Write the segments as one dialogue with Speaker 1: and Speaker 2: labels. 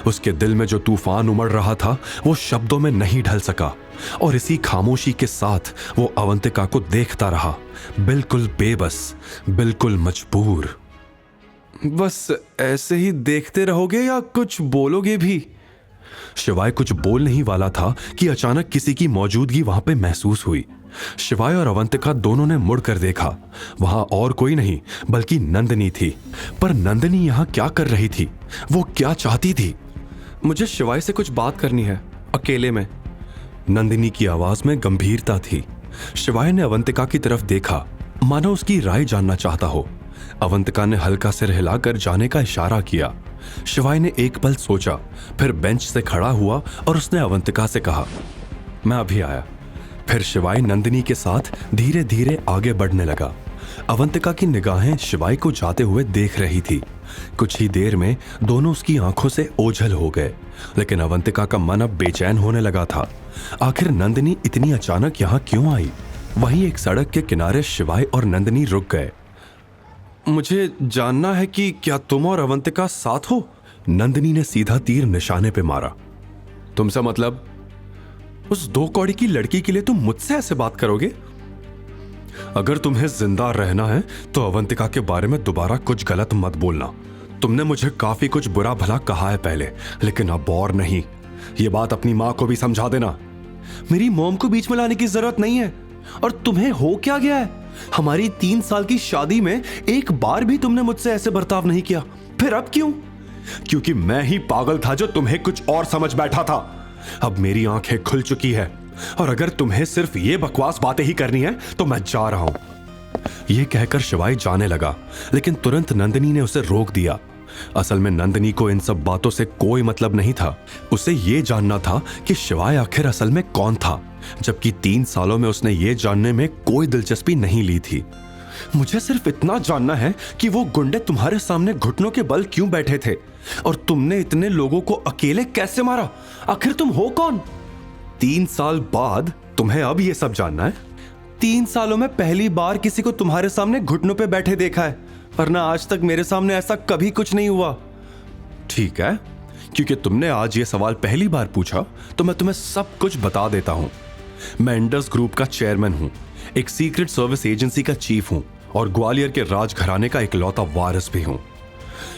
Speaker 1: उसके दिल में जो तूफान उमड़ रहा था वो शब्दों में नहीं ढल सका, और इसी खामोशी के साथ वो अवंतिका को देखता रहा, बिल्कुल बेबस, बिल्कुल मजबूर। बस ऐसे ही देखते रहोगे या कुछ बोलोगे भी? शिवाय कुछ बोल नहीं वाला था कि अचानक किसी की मौजूदगी वहां पे महसूस हुई। शिवाय और अवंतिका दोनों ने मुड़कर देखा। वहां और कोई नहीं बल्कि नंदिनी थी। पर नंदिनी यहां क्या कर रही थी? वो क्या चाहती थी? मुझे शिवाय से कुछ बात करनी है, अकेले में। नंदिनी की आवाज में गंभीरता थी। शिवाय ने अवंतिका की तरफ देखा, मानो उसकी राय जानना चाहता हो। अवंतिका ने हल्का सिर हिलाकर जाने का इशारा किया। शिवाय ने एक पल सोचा, फिर बेंच से खड़ा हुआ और उसने अवंतिका से कहा, मैं अभी आया। फिर शिवाय नंदिनी के साथ धीरे धीरे आगे बढ़ने लगा। अवंतिका की निगाहें शिवाय को जाते हुए देख रही थी। कुछ ही देर में दोनों उसकी आंखों से ओझल हो गए, लेकिन अवंतिका का मन अब बेचैन होने लगा था। आखिर नंदिनी इतनी अचानक यहाँ क्यों आई? वहीं एक सड़क के किनारे शिवाय और नंदिनी रुक गए। मुझे जानना है कि क्या तुम और अवंतिका साथ हो? नंदिनी ने सीधा तीर निशाने पे मारा। तुमसे मतलब? उस 2 कौड़ी की लड़की के लिए तुम मुझसे ऐसे बात करोगे? अगर तुम्हें जिंदा रहना है तो अवंतिका के बारे में दोबारा कुछ गलत मत बोलना। तुमने मुझे काफी कुछ बुरा भला कहा है पहले, लेकिन अब और नहीं। ये बात अपनी माँ को भी समझा देना। मेरी मॉम को बीच में लाने की जरूरत नहीं है। और तुम्हें हो क्या गया है? हमारी 3 साल की शादी में एक बार भी तुमने मुझसे ऐसे बर्ताव नहीं किया, फिर अब क्यों? क्योंकि मैं ही पागल था जो तुम्हें कुछ और समझ बैठा था। अब मेरी आंखें खुल चुकी है, और अगर तुम्हें सिर्फ ये बकवास बातें ही करनी है तो मैं जा रहा हूं। यह कहकर शिवाय जाने लगा, लेकिन तुरंत नंदिनी ने उसे रोक दिया। असल में नंदिनी को इन सब बातों से कोई मतलब नहीं था। उसे यह जानना था कि शिवाय आखिर असल में कौन था, जबकि 3 सालों में उसने ये जानने में कोई दिलचस्पी नहीं ली थी। मुझे सिर्फ इतना जानना है कि वो गुंडे तुम्हारे सामने घुटनों के बल क्यों बैठे थे, और तुमने इतने लोगों को अकेले कैसे मारा? आखिर तुम हो कौन? 3 साल बाद तुम्हें अब ये सब जानना है? 3 सालों में पहली बार किसी को तुम्हारे सामने घुटनों पे बैठे देखा है, वरना आज तक मेरे सामने ऐसा कभी कुछ नहीं हुआ। ठीक है, क्योंकि तुमने आज ये सवाल पहली बार पूछा तो मैं तुम्हें सब कुछ बता देता हूं। मैं इंडस ग्रुप का चेयरमैन हूं, एक सीक्रेट सर्विस एजेंसी का चीफ हूं, और ग्वालियर के राजघराने का इकलौता वारिस भी हूं।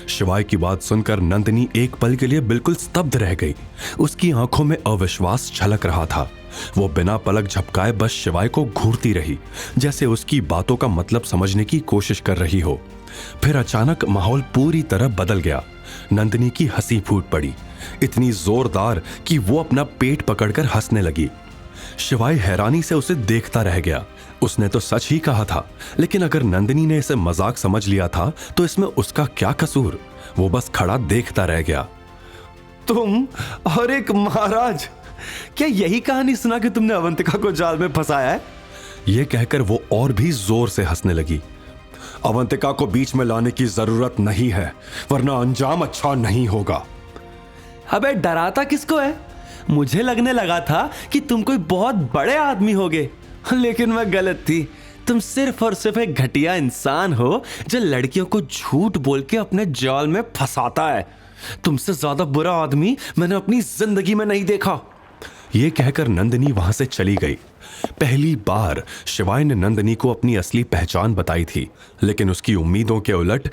Speaker 1: शिवाय की बात सुनकर नंदिनी एक पल के लिए बिल्कुल स्तब्ध रह गई। उसकी आंखों में अविश्वास झलक रहा था। वो बिना पलक झपकाए बस शिवाय को घूरती रही, जैसे उसकी बातों का मतलब समझने की कोशिश कर रही हो। फिर अचानक माहौल पूरी तरह बदल गया। नंदिनी की हंसी फूट पड़ी, इतनी जोरदार कि वो अपना पेट पकड़कर हंसने लगी। शिवाय हैरानी से उसे देखता रह गया। उसने तो सच ही कहा था, लेकिन अगर नंदिनी ने इसे मजाक समझ लिया था तो इसमें उसका क्या कसूर? वो बस खड़ा देखता रह गया। तुम और एक महाराज, क्या यही कहानी सुना कि तुमने अवंतिका को जाल में फंसाया है? यह कहकर वो और भी जोर से हंसने लगी। अवंतिका को बीच में लाने की जरूरत नहीं है, वरना अंजाम अच्छा नहीं होगा। अबे डराता किसको है? मुझे लगने लगा था कि तुम कोई बहुत बड़े आदमी होगे, लेकिन मैं गलत थी। तुम सिर्फ और सिर्फ एक घटिया इंसान हो जो लड़कियों को झूठ बोल के अपने जाल में फंसाता है। तुमसे ज्यादा बुरा आदमी मैंने अपनी जिंदगी में नहीं देखा। यह कहकर नंदिनी वहां से चली गई। पहली बार शिवाय ने नंदिनी को अपनी असली पहचान बताई थी, लेकिन उसकी उम्मीदों के उलट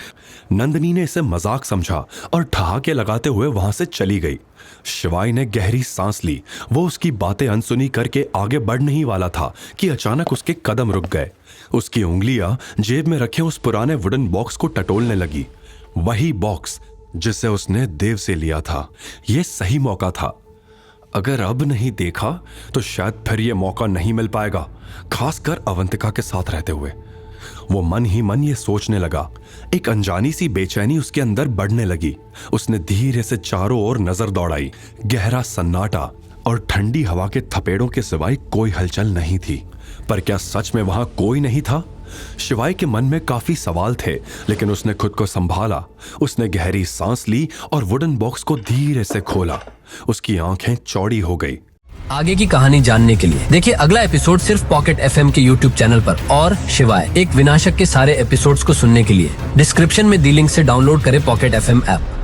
Speaker 1: नंदिनी ने इसे मजाक समझा और ठहाके लगाते हुए वहां से चली गई। शिवाय ने गहरी सांस ली। वो उसकी बातें अनसुनी करके आगे बढ़ने ही वाला था कि अचानक उसके कदम रुक गए। उसकी उंगलियां जेब में रखे उस पुराने वुडन बॉक्स को टटोलने लगी। वही बॉक्स जिसे उसने देव से लिया था। यह सही मौका था। अगर अब नहीं देखा तो शायद फिर यह मौका नहीं मिल पाएगा, खासकर अवंतिका के साथ रहते हुए। वो मन ही मन ये सोचने लगा। एक अनजानी सी बेचैनी उसके अंदर बढ़ने लगी। उसने धीरे से चारों ओर नजर दौड़ाई। गहरा सन्नाटा और ठंडी हवा के थपेड़ों के सिवाय कोई हलचल नहीं थी। पर क्या सच में वहां कोई नहीं था? शिवाय के मन में काफी सवाल थे, लेकिन उसने खुद को संभाला। उसने गहरी सांस ली और वुडन बॉक्स को धीरे से खोला। उसकी आंखें चौड़ी हो गई।
Speaker 2: आगे की कहानी जानने के लिए देखिए अगला एपिसोड सिर्फ पॉकेट FM के YouTube चैनल पर। और शिवाय एक विनाशक के सारे एपिसोड्स को सुनने के लिए डिस्क्रिप्शन में दी लिंक से डाउनलोड करें पॉकेट FM ऐप।